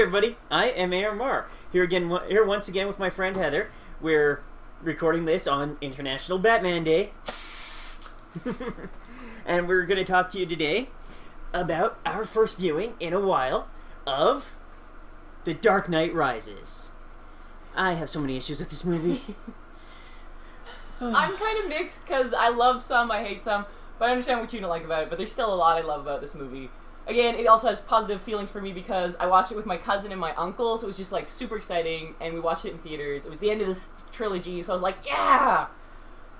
everybody, I am ARMR, here once again with my friend Heather. We're recording this on International Batman Day. And we're going to talk to you today about our first viewing in a while of The Dark Knight Rises. I have so many issues with this movie. I'm kind of mixed because I love some, I hate some, but I understand what you don't like about it, but there's still a lot I love about this movie. Again, it also has positive feelings for me because I watched it with my cousin and my uncle, so it was just like super exciting, and we watched it in theaters. It was the end of this trilogy, so I was like, yeah!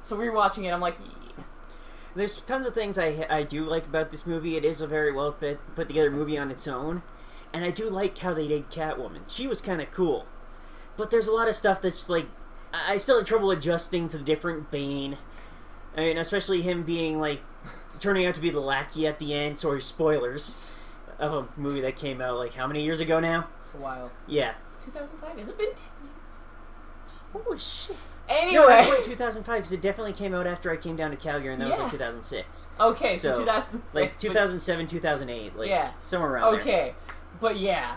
So we were watching it, I'm like, yeah. There's tons of things I do like about this movie. It is a very well put together movie on its own, and I do like how they did Catwoman. She was kind of cool, but there's a lot of stuff that's like, I still have trouble adjusting to the different Bane. I mean, especially him being like, turning out to be the lackey at the end. Sorry, spoilers of a movie that came out like how many years ago now? A while. Yeah. It's 2005? Has it been 10 years? Holy shit. Anyway. No, it went 2005 because it definitely came out after I came down to Calgary, and that was like 2006. Okay, so 2006. Like 2007, 2008. Like, somewhere around there. Okay, but yeah.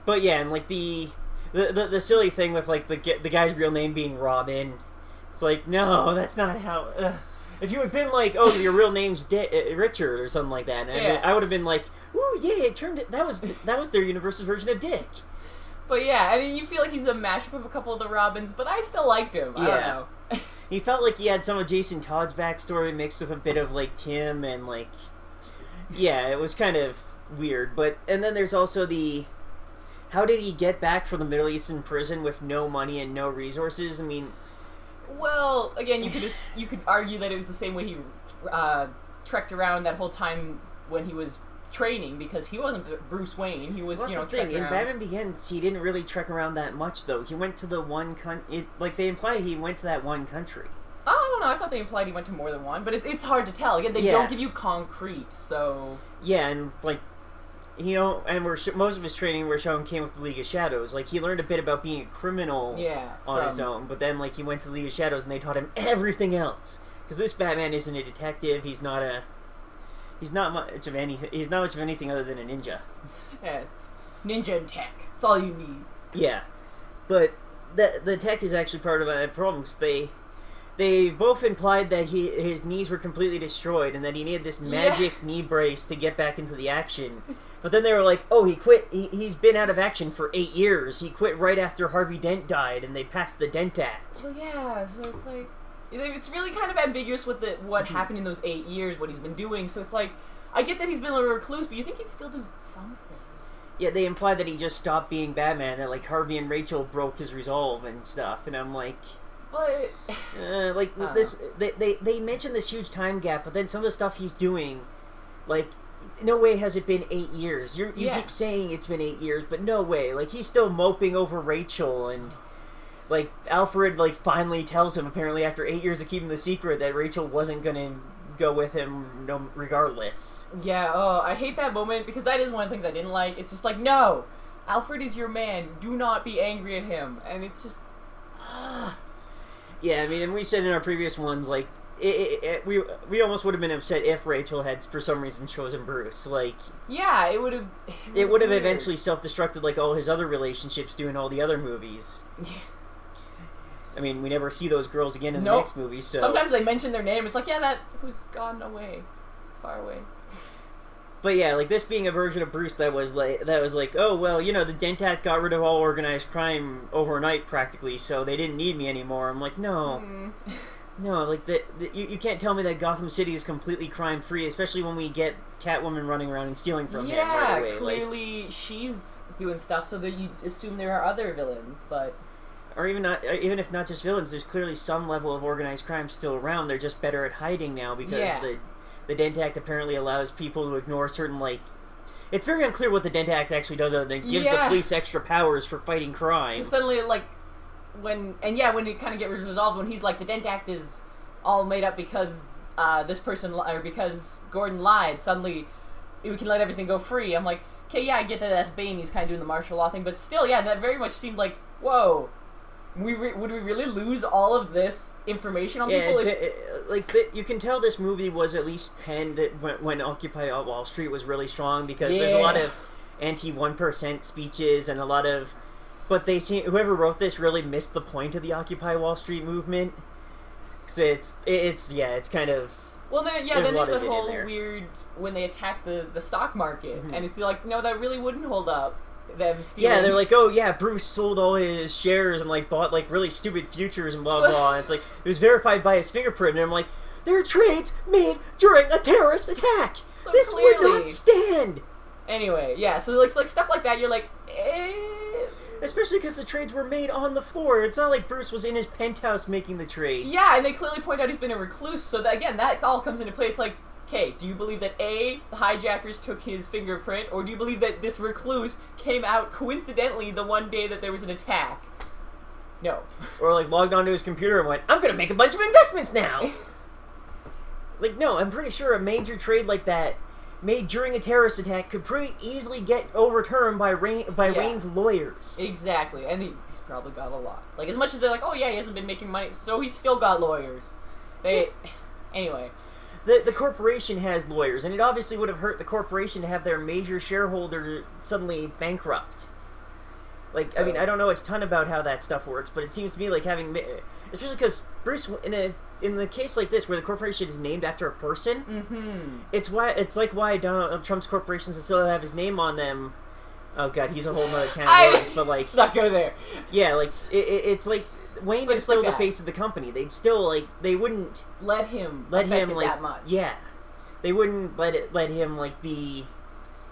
But yeah, and like the silly thing with like the guy's real name being Robin, it's like, no, that's not how... If you had been like, oh, your real name's Richard or something like that, and I would have been like, ooh, yeah, that was their universe's version of Dick. But yeah, I mean, you feel like he's a mashup of a couple of the Robins, but I still liked him. I don't know. He felt like he had some of Jason Todd's backstory mixed with a bit of like Tim, and like, yeah, it was kind of weird. And then there's also how did he get back from the Middle Eastern prison with no money and no resources? I mean... Well, again, you could argue that it was the same way he trekked around that whole time when he was training, because he wasn't Bruce Wayne. He was, well, that's the thing. In Batman Begins, he didn't really trek around that much, though. He went to the one like they imply he went to that one country. Oh, I don't know. I thought they implied he went to more than one, but it's hard to tell. Again, they don't give you concrete, so... Yeah, and like... and most of his training we're showing came with the League of Shadows. Like, he learned a bit about being a criminal on his own, but then, like, he went to the League of Shadows and they taught him everything else. Because this Batman isn't a detective, he's not much of anything other than a ninja. Yeah. Ninja and tech. That's all you need. Yeah. But the tech is actually part of the problem, because they both implied that his knees were completely destroyed and that he needed this magic knee brace to get back into the action. But then they were like, oh, he quit. He's been out of action for 8 years. He quit right after Harvey Dent died, and they passed the Dent Act. Well, yeah, so it's like... It's really kind of ambiguous with what happened in those 8 years, what he's been doing. So it's like, I get that he's been a recluse, but you think he'd still do something. Yeah, they imply that he just stopped being Batman, that, like, Harvey and Rachel broke his resolve and stuff. And I'm like... But... they mention this huge time gap, but then some of the stuff he's doing, like... No way has it been 8 years. You keep saying it's been 8 years, but no way. Like, he's still moping over Rachel, and, like, Alfred, like, finally tells him, apparently after 8 years of keeping the secret, that Rachel wasn't gonna go with him regardless. Yeah, oh, I hate that moment, because that is one of the things I didn't like. It's just like, no! Alfred is your man. Do not be angry at him. And it's just... Yeah, I mean, and we said in our previous ones, like, we almost would have been upset if Rachel had for some reason chosen Bruce. Like, yeah, it would have eventually self-destructed like all his other relationships doing all the other movies. I mean, we never see those girls again in the next movie. So sometimes they mention their name. It's like, yeah, that who's gone away, far away. But yeah, like this being a version of Bruce that was like, oh well, you know, the Dent Act got rid of all organized crime overnight practically, so they didn't need me anymore. I'm like, no. No, like, you can't tell me that Gotham City is completely crime-free, especially when we get Catwoman running around and stealing from him right away. Yeah, clearly she's doing stuff so that you assume there are other villains, but... Or even if not just villains, there's clearly some level of organized crime still around. They're just better at hiding now because the Dent Act apparently allows people to ignore certain, like... It's very unclear what the Dent Act actually does other than gives the police extra powers for fighting crime. Suddenly, like... when it kind of gets resolved, when he's like, the Dent Act is all made up because this person, or because Gordon lied, suddenly we can let everything go free. I'm like, okay, yeah, I get that that's Bane, he's kind of doing the martial law thing, but still, yeah, that very much seemed like, whoa, would we really lose all of this information on people? You can tell this movie was at least penned when Occupy Wall Street was really strong, because there's a lot of anti-1% speeches and a lot of... But they seem... Whoever wrote this really missed the point of the Occupy Wall Street movement. Because it's kind of... Well, then there's that whole weird... When they attack the stock market, and it's like, no, that really wouldn't hold up. Them stealing. Yeah, they're like, oh yeah, Bruce sold all his shares and like bought like really stupid futures and blah blah. And it's like it was verified by his fingerprint, and I'm like, there are trades made during a terrorist attack. So this clearly. would not stand. Anyway, yeah, so like stuff like that, you're like, eh. Especially because the trades were made on the floor. It's not like Bruce was in his penthouse making the trades. Yeah, and they clearly point out he's been a recluse. So that, again, that all comes into play. It's like, okay, do you believe that A, the hijackers took his fingerprint, or do you believe that this recluse came out coincidentally the one day that there was an attack? No. Or like logged onto his computer and went, I'm gonna make a bunch of investments now! Like, no, I'm pretty sure a major trade like that made during a terrorist attack could pretty easily get overturned by Wayne's lawyers. Exactly, and he's probably got a lot. Like, as much as they're like, oh yeah, he hasn't been making money, so he's still got lawyers. Anyway. The corporation has lawyers, and it obviously would have hurt the corporation to have their major shareholder suddenly bankrupt. Like, so, I mean, I don't know a ton about how that stuff works, but it seems to me like having... Especially because Bruce, in the case like this, where the corporation is named after a person, it's like why Donald Trump's corporations still have his name on them. Oh god, he's a whole nother can of worms, but like... Let's not go there. Yeah, like, it's like... Wayne is still the face of the company. They'd still, like, they wouldn't... Let him like, that much. Yeah. They wouldn't let him, like, be...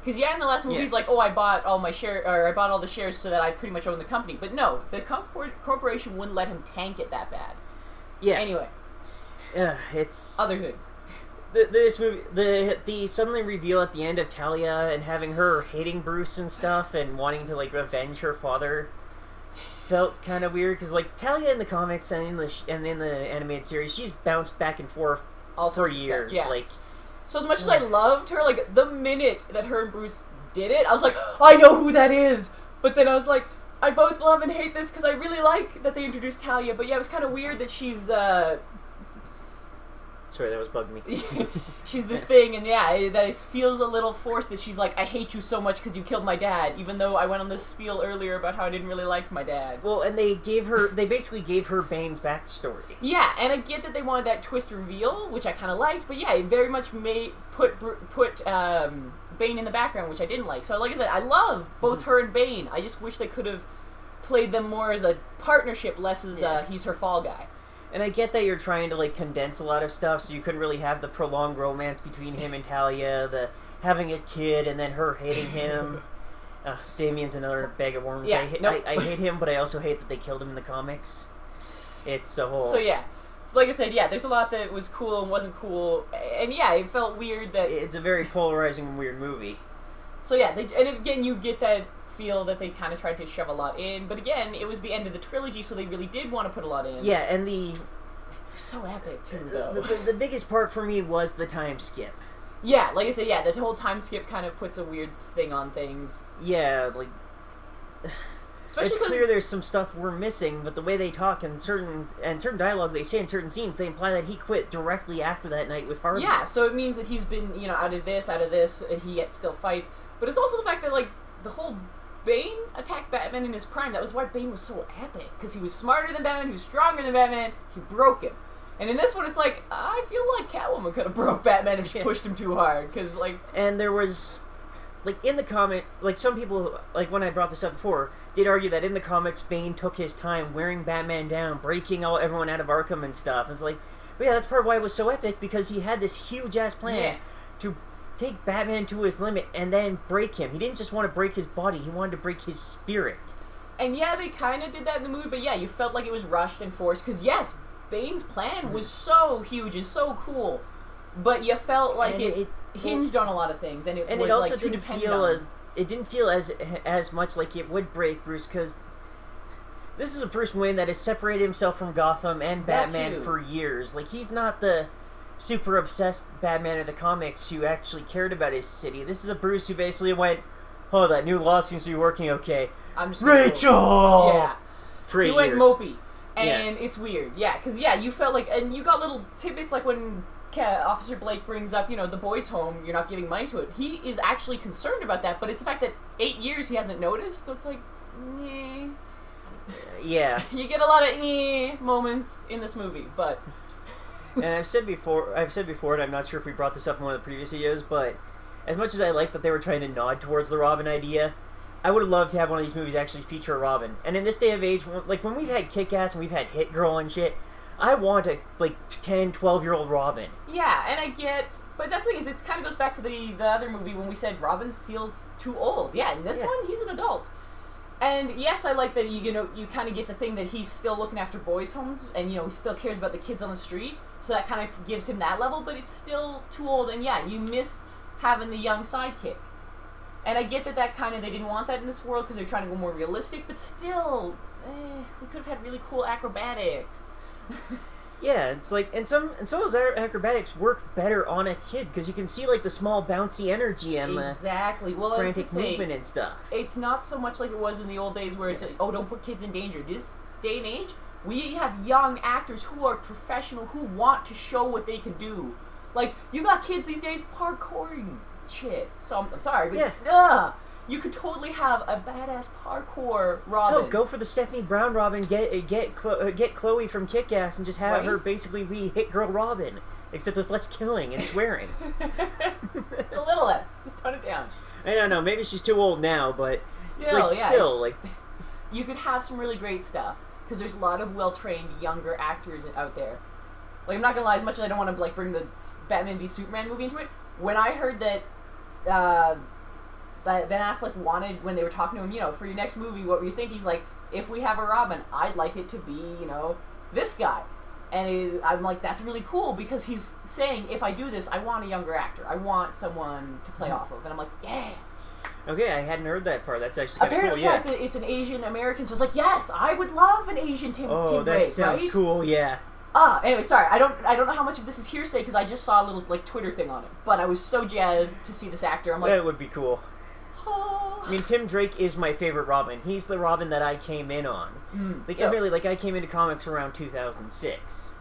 Because, yeah, in the last movie, he's like, oh, I bought all the shares so that I pretty much own the company. But no, the corporation wouldn't let him tank it that bad. Yeah. Anyway. It's... Other things. This movie, the suddenly reveal at the end of Talia and having her hating Bruce and stuff and wanting to, like, avenge her father felt kind of weird. Because, like, Talia in the comics and in the animated series, she's bounced back and forth for years. Yeah. Like... So as much as I loved her, like, the minute that her and Bruce did it, I was like, I know who that is! But then I was like, I both love and hate this because I really like that they introduced Talia, but yeah, it was kind of weird that she's, Sorry, that was bugging me. She's this thing, and yeah, that feels a little forced that she's like, I hate you so much because you killed my dad, even though I went on this spiel earlier about how I didn't really like my dad. Well, and they basically gave her Bane's backstory. Yeah, and I get that they wanted that twist reveal, which I kind of liked, but yeah, it very much put Bane in the background, which I didn't like. So like I said, I love both her and Bane. I just wish they could have played them more as a partnership, less as he's her fall guy. And I get that you're trying to, like, condense a lot of stuff, so you couldn't really have the prolonged romance between him and Talia, the having a kid and then her hating him. Damien's another bag of worms. Yeah, I hate him, but I also hate that they killed him in the comics. It's a whole... So yeah. So like I said, yeah, there's a lot that was cool and wasn't cool. And yeah, it felt weird that... It's a very polarizing and weird movie. So yeah, and again, you get that feel that they kind of tried to shove a lot in, but again, it was the end of the trilogy, so they really did want to put a lot in. Yeah, and it was so epic too, though. The biggest part for me was the time skip. Yeah, like I said, yeah, the whole time skip kind of puts a weird thing on things. Yeah, like... Especially it's clear there's some stuff we're missing, but the way they talk and certain dialogue they say in certain scenes, they imply that he quit directly after that night with Harvey. Yeah, so it means that he's been, out of this, and he yet still fights. But it's also the fact that, like, the whole Bane attacked Batman in his prime. That was why Bane was so epic, because he was smarter than Batman, he was stronger than Batman, he broke him. And in this one, it's like, I feel like Catwoman could have broke Batman if she pushed him too hard, because, like... And there was, like, in the comic, like, some people, like, when I brought this up before, did argue that in the comics, Bane took his time wearing Batman down, breaking everyone out of Arkham and stuff. It's like, but yeah, that's part of why it was so epic, because he had this huge-ass plan to take Batman to his limit and then break him. He didn't just want to break his body, he wanted to break his spirit. And yeah, they kind of did that in the movie, but yeah, you felt like it was rushed and forced, because yes, Bane's plan was so huge and so cool, but you felt like it hinged on a lot of things, and it was also like too dependent on... It didn't feel as much like it would break Bruce, because this is a Bruce Wayne that has separated himself from Gotham and Batman for years. Like, he's not the super obsessed Batman of the comics who actually cared about his city. This is a Bruce who basically went, oh, that new law seems to be working okay. I'm just Rachel! Yeah. For he years. went mopey. And it's weird. Yeah, because, yeah, you felt like... And you got little tidbits like when Officer Blake brings up, you know, the boys' home, you're not giving money to it. He is actually concerned about that, but it's the fact that 8 years he hasn't noticed, so it's like, meh. Yeah. You get a lot of moments in this movie, but... And I've said before, and I'm not sure if we brought this up in one of the previous videos, but as much as I like that they were trying to nod towards the Robin idea, I would have loved to have one of these movies actually feature a Robin. And in this day of age, like when we've had Kick-Ass and we've had Hit Girl and shit, I want a, like, 10, 12-year-old Robin. Yeah, and I get... But that's the thing is, it kind of goes back to the other movie when we said Robin feels too old. Yeah, in this one, he's an adult. And yes, I like that you kind of get the thing that he's still looking after boys' homes, and he still cares about the kids on the street, so that kind of gives him that level, but it's still too old, and yeah, you miss having the young sidekick. And I get that kind of, they didn't want that in this world because they're trying to go more realistic, but still, we could have had really cool acrobatics. Yeah, it's like, and some of those acrobatics work better on a kid because you can see like the small bouncy energy and the frantic movement and stuff. It's not so much like it was in the old days where it's like, oh, don't put kids in danger. This day and age, we have young actors who are professional, who want to show what they can do. Like, you got kids these days parkouring shit. So I'm sorry, but you could totally have a badass parkour Robin. Oh, go for the Stephanie Brown Robin. Get Chloe from Kick-Ass and just have her basically be Hit Girl Robin, except with less killing and swearing. Just a little less. Just tone it down. I don't know. Maybe she's too old now, but still, like you could have some really great stuff because there's a lot of well-trained younger actors out there. Like, I'm not gonna lie, as much as I don't want to like bring the Batman v Superman movie into it, when I heard that Ben Affleck wanted, when they were talking to him, for your next movie, what were you thinking? He's like, if we have a Robin, I'd like it to be, this guy. And I'm like, that's really cool because he's saying, if I do this, I want a younger actor. I want someone to play off of. And I'm like, yeah. Okay, I hadn't heard that part. That's actually kind of cool. Apparently, yeah, it's an Asian American. So it's like, yes, I would love an Asian Tim Drake. Oh, that sounds cool. Yeah. Anyway, sorry, I don't know how much of this is hearsay because I just saw a little like Twitter thing on it. But I was so jazzed to see this actor. I'm like, that would be cool. I mean, Tim Drake is my favorite Robin. He's the Robin that I came in on. I came into comics around 2006.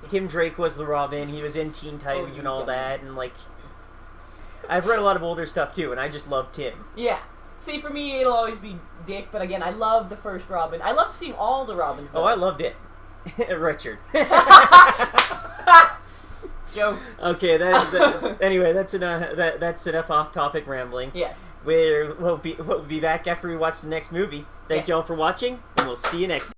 Tim Drake was the Robin. He was in Teen Titans and all that, and like, I've read a lot of older stuff too, and I just love Tim. Yeah. See, for me, it'll always be Dick, but again, I love the first Robin. I love seeing all the Robins, though. Oh, I loved it. Richard. Jokes. Okay, anyway, that's enough off-topic rambling. Yes. We'll be back after we watch the next movie. Thank you all for watching, and we'll see you next time.